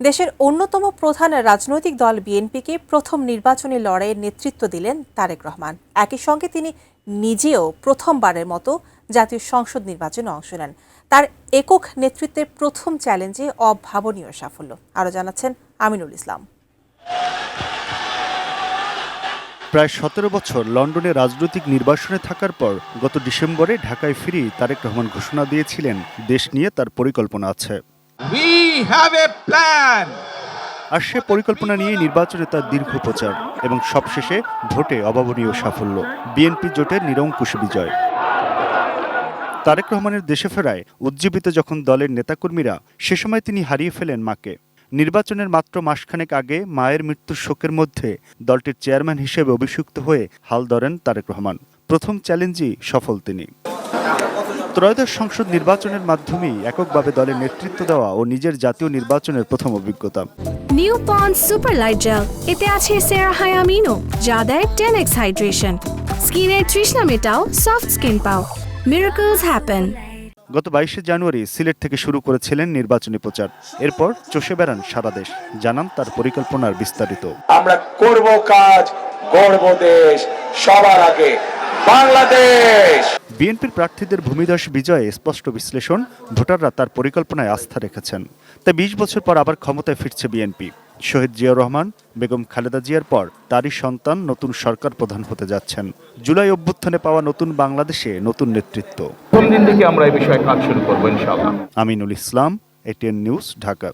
দেশের অন্যতম প্রধান রাজনৈতিক দল বিএনপিকে প্রথম নির্বাচনী লড়াইয়ের নেতৃত্ব দিলেন তারেক রহমান। একই সঙ্গে তিনি নিজেও প্রথমবারের মতো জাতীয় সংসদ নির্বাচনে অংশ নেন। তার একক নেতৃত্বের প্রথম চ্যালেঞ্জে অভাবনীয় সাফল্য। আরও জানাচ্ছেন আমিনুল ইসলাম। প্রায় ১৭ বছর লন্ডনে রাজনৈতিক নির্বাসনে থাকার পর গত ডিসেম্বরে ঢাকায় ফিরে তারেক রহমান ঘোষণা দিয়েছিলেন দেশ নিয়ে তার পরিকল্পনা আছে। আর সে পরিকল্পনা নিয়ে নির্বাচনে তার দীর্ঘ প্রচার এবং সবশেষে ভোটে অভাবনীয় সাফল্য, বিএনপি জোটের নিরঙ্কুশ বিজয়। তারেক রহমানের দেশে ফেরায় উজ্জীবিত যখন দলের নেতাকর্মীরা, সে সময় তিনি হারিয়ে ফেলেন মাকে। নির্বাচনের মাত্র মাসখানেক আগে মায়ের মৃত্যুর শোকের মধ্যে দলটির চেয়ারম্যান হিসেবে অভিষিক্ত হয়ে হাল ধরেন তারেক রহমান। প্রথম চ্যালেঞ্জই সফল তিনি। ত্রয়োদশ সংসদ নির্বাচনের মাধ্যমেই এককভাবে দলের নেতৃত্ব দেওয়া ও নিজের জাতীয় নির্বাচনের প্রথম অভিজ্ঞতা। New Pond's super light gel, এতে আছে সেরাহায়ামিনো, যা দেয় 10x হাইড্রেশন। স্কিনের তৃষ্ণা মেটাও, সফট স্কিন পাও, মিরাকলস হ্যাপেন। গত 22শে জানুয়ারি সিলেট থেকে শুরু করেছিলেন নির্বাচনী প্রচার। এরপর চষে বেড়ান সারা দেশ, জানান তার পরিকল্পনার বিস্তারিত। আমরা করব কাজ, গড়ব দেশ, সবার আগে বাংলাদেশ। বিএনপির প্রার্থীদের ভূমিধস বিজয়ে স্পষ্ট বিশ্লেষণ, ভোটাররা তার পরিকল্পনায় আস্থা রেখেছেন। তাই ২০ বছর পর আবার ক্ষমতায় ফিরছে বিএনপি। শহীদ জিয়াউর রহমান, বেগম খালেদা জিয়ার পর তারই সন্তান নতুন সরকার প্রধান হতে যাচ্ছেন। জুলাই অভ্যুত্থানে পাওয়া নতুন বাংলাদেশে নতুন নেতৃত্ব। কোন দিন থেকে আমরা এই বিষয়ে কাজ শুরু করব ইনশাআল্লাহ। Aminul Islam, ATN news, Dhaka.